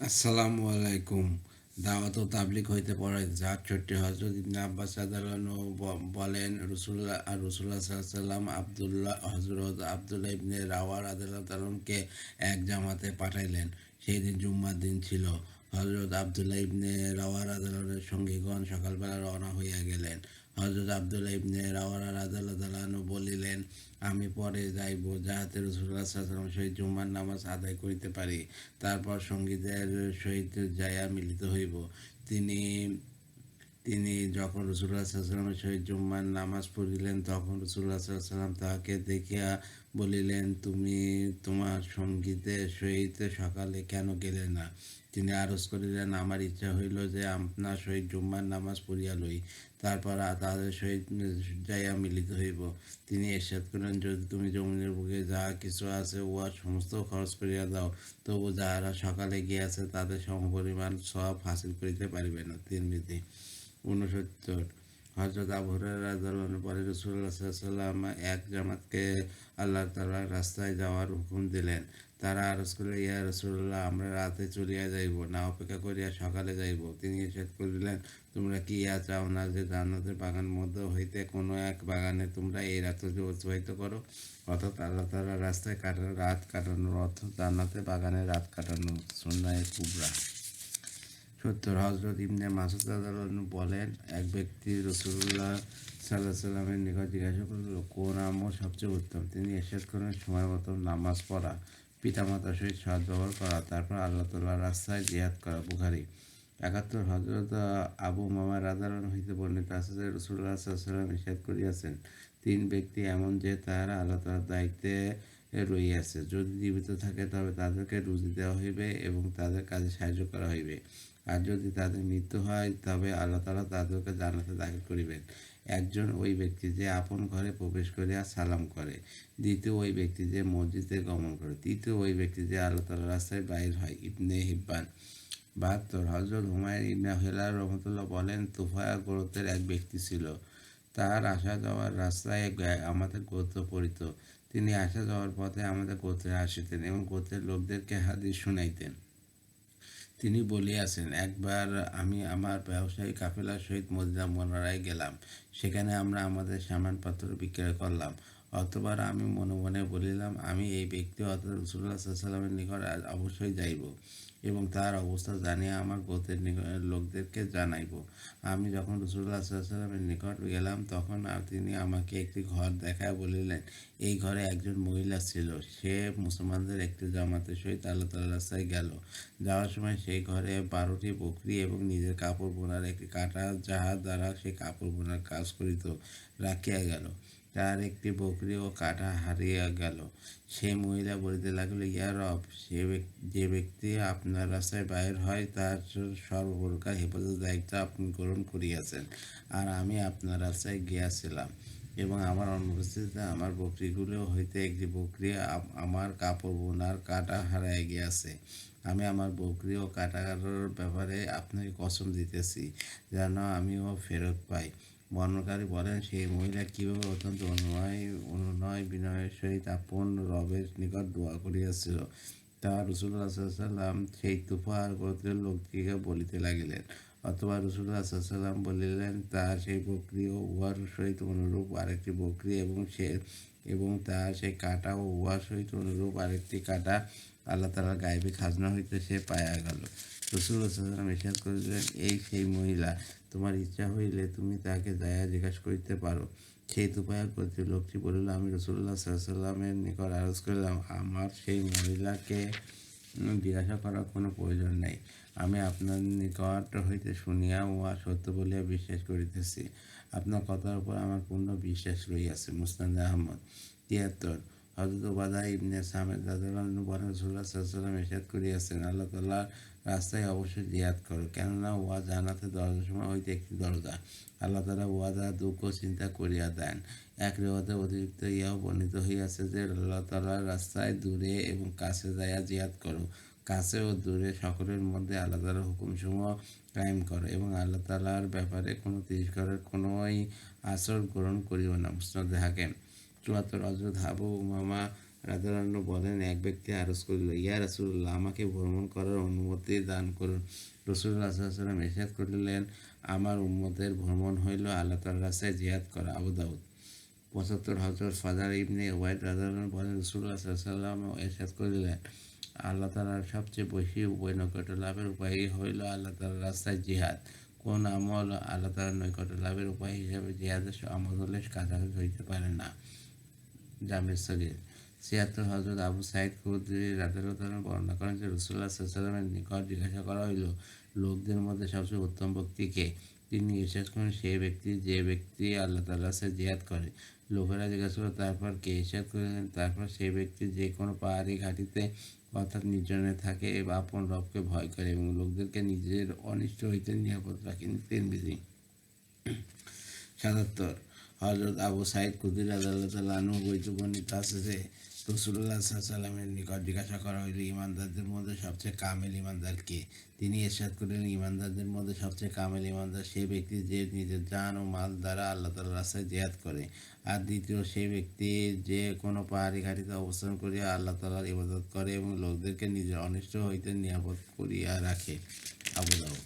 আসসালামু আলাইকুম। দাওয়াত ও তাবলীগ হইতে পড়াইতে ৬৮ হযরত ইবনে আব্বাস রাদিয়াল্লাহু বলেন, রাসূলুল্লাহ সাল্লাল্লাহু আলাইহি ওয়াসাল্লাম হযরত আব্দুল্লাহ ইবনে রাওয়া রাদিয়াল্লাহু তাআলাকে এক জামাতে পাঠাইলেন। সেই দিন জুম্মার দিন ছিল। হযরত আব্দুল্লাহ ইবনে রাওয়া রাদিয়াল্লাহু সঙ্গীগণ সকালবেলা রওনা হইয়া গেলেন। হযরত আব্দুল্লাহ ইবনে রাওয়া রাদিয়াল্লাহু তাআলা বলিলেন, আমি পরে যাইব, যাহাতে রাসূলুল্লাহ সাল্লাল্লাহু আলাইহি ওয়াসাল্লামের সহিত জুম্মার নামাজ আদায় করিতে পারি। তারপর সঙ্গীদের সহিত যাইয়া মিলিত হইব। তিনি তিনি যখন রাসূলুল্লাহ সাল্লাল্লাহু আলাইহি ওয়াসাল্লামের সহিত জুম্মার নামাজ পড়িলেন, তখন রাসূলুল্লাহ সাল্লাল্লাহু আলাইহি ওয়াসাল্লাম তাহাকে দেখিয়া বলিলেন, তুমি তোমার সঙ্গীদের সহিত সকালে কেন গেলে না? তিনি আরজ করিলেন, আমার ইচ্ছা হইল যে আপনার সহিত জুম্মার নামাজ পড়িয়া লই, তারপর তাহাদের সহিত যাইয়া মিলিত হইব। তিনি ইরশাদ করিলেন, যদি তুমি জমিনের বুকে যাহা কিছু আছে উহা সমস্ত খরচ করিয়া দাও, তবু যাহারা সকালে গিয়াছে তাদের সমপরিমাণ সওয়াব হাসিল করিতে পারিবে না। তিরমিজি। ৬৯ হযরত আবু হুরায়রা রাদিয়াল্লাহু আনহু পরে রাসূলুল্লাহ সাল্লাল্লাহু আলাইহি ওয়াসাল্লাম এক জামাতকে আল্লাহ তাআলার রাস্তায় যাওয়ার হুকুম দিলেন। তারা আরজ করিল, ইয়া রাসূলুল্লাহ, আমরা রাতে চলিয়া যাইব, না অপেক্ষা করিয়া সকালে যাইব? তিনি ইরশাদ করিলেন, তোমরা কি ইহা চাও না যে জান্নাতের বাগান মধ্য হইতে কোনো এক বাগানে তোমরা এই রাত্র অতিবাহিত করো? অর্থাৎ আল্লাহ তাআলার রাস্তায় রাত কাটানোর অর্থ জান্নাতের বাগানে রাত কাটানো। সুন্নায়ে কুবরা। ৭০ হযরত ইবনে মাসউদ রাদিয়াল্লাহু আনহু বলেন, এক ব্যক্তি রাসূলুল্লাহ সাল্লাল্লাহু আলাইহি ওয়াসাল্লামের নিকট জিজ্ঞাসা করিল, কোন আমল সবচেয়ে উত্তম? তিনি ইরশাদ করলেন, সময় মতো নামাজ পড়া, পিতামাতার সহিত সদ্ব্যবহার করা, তারপর আল্লাহ তাআলার রাস্তায় জিহাদ করা। বুখারী। ৭১ হযরত আবু উমামা রাদিয়াল্লাহু আনহু হইতে বর্ণিত আছে যে রাসূলুল্লাহ সাল্লাল্লাহু আলাইহি ওয়াসাল্লাম ইরশাদ করিয়াছেন, তিন ব্যক্তি এমন যে তাহারা আল্লাহ তাআলার দায়িত্বে রহিয়াছে। যদি জীবিত থাকে তবে তাদেরকে রুজি দেওয়া হইবে এবং তাদের কাজে সাহায্য করা হইবে। আর যদি তাদের মৃত্যু হয় তবে আল্লাহ তাআলা তাদেরকে জান্নাতে দাখিল করিবেন। একজন ওই ব্যক্তি যে আপন ঘরে প্রবেশ করিয়া সালাম করে, দ্বিতীয় ওই ব্যক্তি যে মসজিদে গমন করে, তৃতীয় ওই ব্যক্তি যে আল্লাহ তাআলার রাস্তায় বাহির হয়। ইবনে হিব্বান। ৭২ হযরত হুমায়ুন ইবনে হিলাল রাহমাতুল্লাহ বলেন, তুফায়া গোত্রের এক ব্যক্তি ছিল। তাহার আসা যাওয়ার রাস্তায় আমাদের গোত্র পড়িত। তিনি আসা যাওয়ার পথে আমাদের গোত্রে আসিতেন এবং গোত্রের লোকদেরকে হাদীস শুনাইতেন। তিনি বলিয়াছেন, একবার আমি আমার ব্যবসায়ী কাফেলার সহিত মদিনা মুনাওয়ারায় গেলাম। সেখানে আমরা আমাদের সামানপত্র বিক্রয় করলাম। অতঃপর আমি মনে মনে বলিলাম, আমি এই ব্যক্তি অর্থাৎ রাসূলুল্লাহ সাল্লাল্লাহু আলাইহি ওয়াসাল্লামের নিকট আজ অবশ্যই যাইব এবং তার অবস্থা জানিয়া আমার গোত্রের লোকদেরকে জানাইব। আমি যখন রাসূলুল্লাহ সাল্লাল্লাহু আলাইহি ওয়াসাল্লামের নিকট গেলাম, তখন তিনি আমাকে একটি ঘর দেখাইয়া বলিলেন, এই ঘরে একজন মহিলা ছিল। সে মুসলমানদের একটি জামাতের সহিত আল্লাহ তাআলার রাস্তায় গেল। যাওয়ার সময় সেই ঘরে ১২টি বকরী এবং নিজের কাপড় বোনার একটি কাঁটা, যাহা দ্বারা সে কাপড় বোনার কাজ করিত, রাখিয়া গেল। তার একটি বকরী ও কাঁটা হারিয়া গেল। সেই মহিলা বলিতে লাগিল, ইয়া রব, যে ব্যক্তি আপনার রাস্তায় বাহির হয় তার সর্বপ্রকার হেফাজতের দায়িত্ব আপনি গ্রহণ করিয়াছেন, আর আমি আপনার রাস্তায় গিয়াছিলাম এবং আমার অনুপস্থিতিতে আমার বকরীগুলো হইতে একটি বকরী আমার কাপড় বোনার কাঁটা হারাইয়া গিয়াছে। আমি আমার বকরী ও কাঁটার ব্যাপারে আপনাকে কসম দিতেছি যেন আমিও ফেরত পাই। বর্ণনাকারী বলেন, সেই মহিলা কিভাবে অত্যন্ত অনুনয় বিনয়ের সহিত আপন রবের নিকট দোয়া করিয়াছিল, তা রাসূলুল্লাহ সাল্লাল্লাহু আলাইহি ওয়াসাল্লাম সেই তুফার গোত্রের লোকটিকে বলিতে লাগিলেন। অথবা রাসূলুল্লাহ সাল্লাল্লাহু আলাইহি ওয়াসাল্লাম বলিলেন, তার সেই বকরী ও উহার সহিত অনুরূপ আরেকটি বকরী এবং তার সেই কাঁটা ও উহার সহিত অনুরূপ আরেকটি কাঁটা আল্লাহ তাআলার গায়বী খাজনা হইতে সে পাইয়া গেল। রাসূলুল্লাহ সাল্লাল্লাহু আলাইহি ওয়াসাল্লাম ইরশাদ করিলেন, এই সেই মহিলা, তোমার ইচ্ছা হইলে তুমি তাহাকে যাইয়া জিজ্ঞাসা করিতে পারো। সেই তুফায়া গোত্রের লোকটি বলিল, আমি রাসূলুল্লাহ সাল্লাল্লাহু আলাইহি ওয়াসাল্লামের নিকট আরজ করিলাম, আমার সেই মহিলাকে জিজ্ঞাসা করার কোনো প্রয়োজন নাই। আমি আপনার নিকট হইতে শুনিয়া উহা সত্য বলিয়া বিশ্বাস করিতেছি। আপনার কথার উপর আমার পূর্ণ বিশ্বাস রহিয়াছে। মুসনাদ আহমদ। ৭৩ হযরত উবাদা ইবনে সামিত রাদিয়াল্লাহু আনহু বলেন, রাসূলুল্লাহ সাল্লাল্লাহু আলাইহি ওয়াসাল্লাম ইরশাদ করিয়াছেন, আল্লাহ তাআলার রাস্তায় অবশ্যই জিহাদ করো, কেননা উহা জান্নাতের দরজাসমূহ হইতে একটি দরজা। আল্লাহ তাআলা উহা দ্বারা দুঃখ চিন্তা করিয়া দেন। এক রিওয়ায়েতে অতিরিক্ত ইহাও বর্ণিত হইয়াছে যে, আল্লাহ তাআলার রাস্তায় দূরে এবং কাছে যাইয়া জিহাদ করো, কাছে ও দূরে সকলের মধ্যে আল্লাহ তাআলার হুকুমসমূহ কায়েম করো এবং আল্লাহ তাআলার ব্যাপারে কোনো তিরস্কারের কোনোই আচরণ গ্রহণ করিও না। মুসনাদে হাকিম। ৭৪ হযরত আবু উমামা রাদিয়াল্লাহু আনহু বলেন, এক ব্যক্তি আরজ করিল, ইয়া রাসূলুল্লাহ, আমাকে ভ্রমণ করার অনুমতি দান করুন। রাসূলুল্লাহ সাল্লাল্লাহু আলাইহি ওয়াসাল্লাম ইরশাদ করিলেন, আমার উম্মতের ভ্রমণ হইল আল্লাহ তাআলার রাস্তায় জিহাদ করা। আবু দাউদ ৭৫ হযরত ফাদার ইবনে ওয়াইদ রাদিয়াল্লাহু আনহু বলেন, রাসূলুল্লাহ সাল্লাল্লাহু আলাইহি ওয়াসাল্লাম ইরশাদ করিলেন, আল্লাহ তাআলার সবচেয়ে বেশি নৈকট্য লাভের উপায় হইল আল্লাহ তাআলার রাস্তায় জিহাদ। কোন আমল আল্লাহ তাআলার নৈকট্য লাভের উপায় হিসাবে জিহাদের আমল হলে কাছাকাছি হইতে পারে না। জামির সগীর ৭৬ হযরত আবু সাঈদ খুদরি রাদিয়াল্লাহু আনহু বর্ণনা করেন যে রাসূলুল্লাহ সাল্লাল্লাহু আলাইহি ওয়াসাল্লামের নিকট জিজ্ঞাসা করা হইল, লোকদের মধ্যে সবচেয়ে উত্তম ব্যক্তি কে? তিনি ইরশাদ করেন, সেই ব্যক্তি যে ব্যক্তি আল্লাহ তাআলার রাস্তায় জিহাদ করে। লোকেরা জিজ্ঞাসা করল, তারপর কে? ইরশাদ করলেন, তারপর সেই ব্যক্তি যে কোনো পাহাড়ি ঘাটিতে অর্থাৎ নির্জনে থাকে এবং আপন রবকে ভয় করে এবং লোকদেরকে নিজের অনিষ্ট হইতে নিরাপদ রাখেন। তিরমিজি ৭৭ হযরত আবু সাঈদ খুদরি রাদিয়াল্লাহু তাআলা আনহু হইতে বর্ণিত আছে যে রাসূলুল্লাহ সাল্লাল্লাহু আলাইহি ওয়াসাল্লামের নিকট জিজ্ঞাসা করা হইল, ঈমানদারদের মধ্যে সবচেয়ে কামেল ঈমানদার কে? তিনি ইরশাদ করিলেন, ঈমানদারদের মধ্যে সবচেয়ে কামেল ঈমানদার সেই ব্যক্তি যে নিজের জান ও মাল দ্বারা আল্লাহ তাআলার রাস্তায় জিহাদ করে। আর দ্বিতীয় সেই ব্যক্তি যে কোনো পাহাড়ি ঘাটিতে অবস্থান করিয়া আল্লাহ তাআলার ইবাদত করে এবং লোকদেরকে নিজের অনিষ্ট হইতে নিরাপদ করিয়া রাখে। আবু দাউদ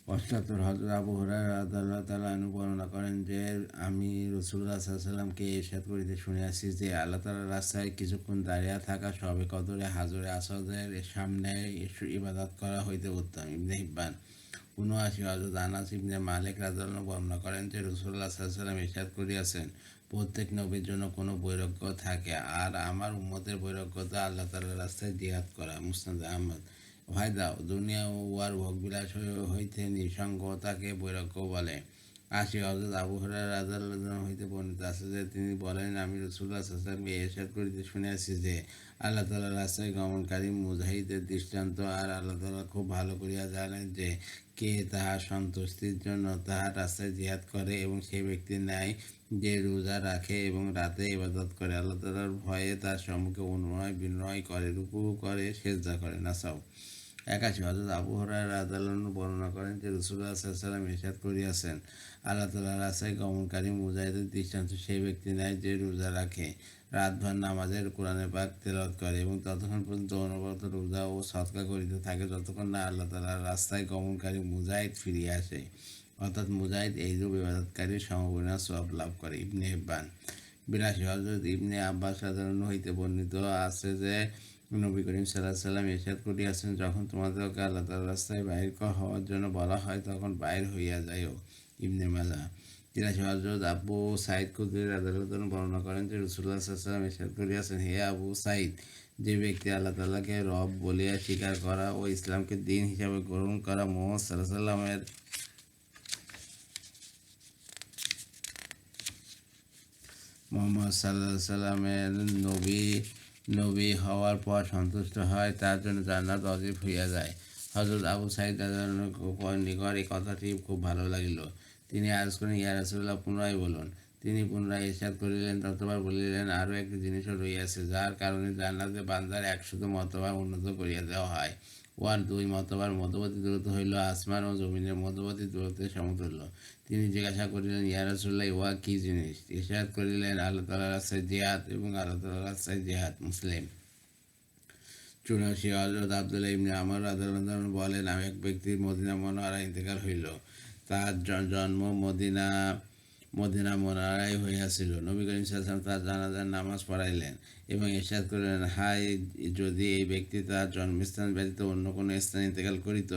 ৭৮ হযরত আবু হুরায়রা রাদিয়াল্লাহু তাআলা আনহু বর্ণনা করেন যে আমি রাসূলুল্লাহ সাল্লাল্লাহু আলাইহি ওয়াসাল্লামকে ইরশাদ করিতে শুনিয়াছি যে আল্লাহ তাআলার রাস্তায় কিছুক্ষণ দাঁড়িয়ে থাকা শবে কদরে হাজরে আসওয়াদের সামনে ইবাদত করা হইতে উত্তম। ইবনে হিব্বান ৭৯ হযরত আনাস ইবনে মালিক রাদিয়াল্লাহু আনহু বর্ণনা করেন যে রাসূলুল্লাহ সাল্লাল্লাহু আলাইহি ওয়াসাল্লাম ইরশাদ করিয়াছেন, প্রত্যেক নবীর জন্য কোনো বৈরাগ্য থাকে, আর আমার উম্মতের বৈরাগ্যতা আল্লাহ তাআলার রাস্তায় জিহাদ করা। মুসনাদ আহমদ ভাই দাও, দুনিয়া ও উহার ভোগবিলাস হইতে নিঃসঙ্গতাকে বৈরাগ্য বলে। ৮০ হযরত আবু হুরায়রা রাদিয়াল্লাহু আনহু হইতে বর্ণিত আছে যে তিনি বলেন, আমি রাসূলুল্লাহ সাল্লাল্লাহু আলাইহি ওয়াসাল্লামকে ইরশাদ করিতে শুনিয়াছি যে আল্লাহ তাআলার রাস্তায় গমনকারী মুজাহিদের দৃষ্টান্ত, আর আল্লাহ তাআলা খুব ভালো করিয়া জানেন যে কে তাহার সন্তুষ্টির জন্য তাহার রাস্তায় জিহাদ করে এবং সেই ব্যক্তির ন্যায় যে রোজা রাখে এবং রাতে ইবাদত করে, আল্লাহ তাআলার ভয়ে তার সম্মুখে অনুনয় বিনয় করে, রুকু করে, সিজদা করে। নাসাও ৮১ হযরত আবু হুরায়রা রাদিয়াল্লাহু আনহু বর্ণনা করেন যে রাসূলুল্লাহ সাল্লাল্লাহু আলাইহি ওয়াসাল্লাম ইরশাদ করিয়াছেন, আল্লাহ তাআলার রাস্তায় গমনকারী মুজাহিদের দৃষ্টান্ত সেই ব্যক্তি নেয় যে রোজা রাখে, রাতভর নামাজের কোরআনে পাক তেলাওয়াত করে এবং ততক্ষণ পর্যন্ত অনবরত রোজা ও সদকা করিতে থাকে যতক্ষণ না আল্লাহ তাআলার রাস্তায় গমনকারী মুজাহিদ ফিরিয়া আসে, অর্থাৎ মুজাহিদ এইরূপ ইবাদতকারীর সমপরিমাণ সওয়াব লাভ করে। ইবনে হিব্বান ৮২ হযরত ইবনে আব্বাস রাদিয়াল্লাহু আনহু হইতে বর্ণিত আছে যে নবী করিম সাল্লাল্লাহু আলাইহি ওয়াসাল্লাম ইরশাদ করিয়াছেন, যখন তোমাদেরকে আল্লাহ তাআলার রাস্তায় বাহির হওয়ার জন্য বলা হয় তখন বাহির হইয়া যাইও। ইবনে মাজাহ ৮৩ হযরত আবু সাঈদ খুদরি রাদিয়াল্লাহু আনহু বর্ণনা করেন যে রাসূলুল্লাহ সাল্লাল্লাহু আলাইহি ওয়াসাল্লাম ইরশাদ করিয়াছেন, হে আবু সাঈদ, যে ব্যক্তি আল্লাহ তাআলাকে রব বলিয়া স্বীকার করা ও ইসলামকে দ্বীন হিসাবে গ্রহণ করা মুহাম্মদ সাল্লাল্লাহু আলাইহি ওয়াসাল্লামের নবী হওয়ার পর সন্তুষ্ট হয়, তার জন্য জান্নাত ওয়াজিব হইয়া যায়। হযরত আবু সাঈদ রাদিয়াল্লাহু আনহু নিকট এই কথাটি খুব ভালো লাগিল। তিনি আরজ করেন, ইয়া রাসূলুল্লাহ, পুনরায় বলুন। তিনি পুনরায় ইরশাদ করিলেন, ততবার বলিলেন, আরও একটি জিনিসও রহিয়াছে, যার কারণে জান্নাতে বান্দার ১০০ মর্তবা উন্নত করিয়া দেওয়া হয়। ওয়ার ২ মর্তবার মধ্যবর্তী দূরত্ব হইল আসমান ও জমিনের মধ্যবর্তী দূরত্বের সমতুল্য। তিনি জিজ্ঞাসা করিলেন, ইয়া রাসূলুল্লাহ, উহা কী জিনিস? ইরশাদ করিলেন, আল্লাহ তাআলার রাস্তায় জিহাদ এবং আল্লাহ তাআলার রাস্তায় জিহাদ। মুসলিম ৮৪ হযরত আব্দুল্লাহ ইবনে আমর রাদিয়াল্লাহু আনহু বলেন, এক ব্যক্তির মদিনা মুনাওয়ারায় ইন্তেকাল হইল। তার জন্ম মদিনা মুনাওয়ারায় হইয়াছিল। নবী করিম সাল্লাল্লাহু আলাইহি ওয়াসাল্লাম তার জানাজার নামাজ পড়াইলেন এবং ইরশাদ করিলেন, হায়, যদি এই ব্যক্তি তার জন্মস্থান ব্যতীত অন্য কোনো স্থানে ইন্তেকাল করিত।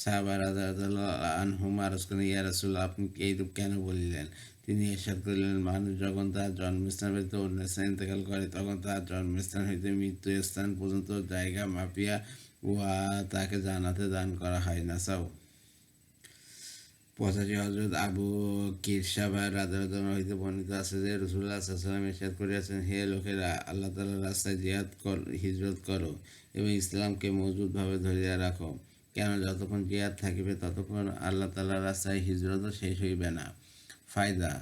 সাহাবা রাদিয়াল্লাহু আনহুম আরজ করেন, ইয়া রাসূলুল্লাহ, আপনি এইরূপ কেন বলিলেন? তিনি ইরশাদ করিলেন, মানুষ যখন তার জন্মস্থান ব্যতীত অন্য স্থানে ইন্তেকাল করে তখন তার জন্মস্থান হইতে মৃত্যু স্থান পর্যন্ত জায়গা মাপিয়া উহা তাকে জান্নাতে দান করা হয়। নাসাও ৮৫ হযরত আবু কিরশাবা রাদিয়াল্লাহু আনহু হইতে বর্ণিত আছে যে রাসূলুল্লাহ সাল্লাল্লাহু আলাইহি ওয়াসাল্লাম ইরশাদ করিয়াছেন, হে লোকেরা, আল্লাহ তাআলার রাস্তায় হিজরত করো এবং ইসলামকে মজবুতভাবে ধরিয়া রাখো, কেন যতক্ষণ জিহাদ থাকিবে ততক্ষণ আল্লাহ তাআলার রাস্তায় হিজরতও শেষ হইবে না। ফায়দা,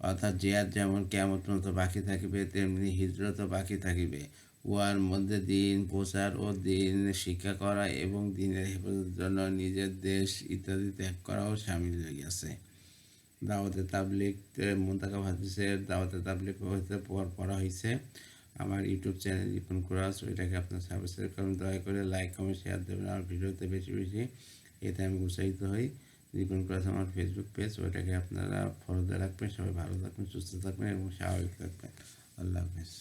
অর্থাৎ জিহাদ যেমন কিয়ামত পর্যন্ত বাকি থাকিবে তেমনি হিজরতও বাকি থাকিবে। উহার মধ্যে দ্বীন প্রচার ও দ্বীন শিক্ষা করা এবং দ্বীনের হেফাজতের জন্য নিজের দেশ ইত্যাদি ত্যাগ করাও শামিল হইয়াছে। দাওয়াতে তাবলিগ মুনতাকাব হাদিসের দাওয়াতে তাবলিগ হইতে পড়া হয়েছে আমার ইউটিউব চ্যানেল রিপন কুরাস, ওইটাকে আপনার সাবস্ক্রাইব করুন, দয়া করে লাইক কমেন্ট শেয়ার দেবেন আমার ভিডিওতে বেশি বেশি, এতে আমি উৎসাহিত হই। রিপন কুরাস আমার ফেসবুক পেজ, ওইটাকে আপনারা ফলোতে রাখবেন। সবাই ভালো থাকবেন, সুস্থ থাকবেন এবং স্বাভাবিক থাকবেন। আল্লাহ হাফেজ।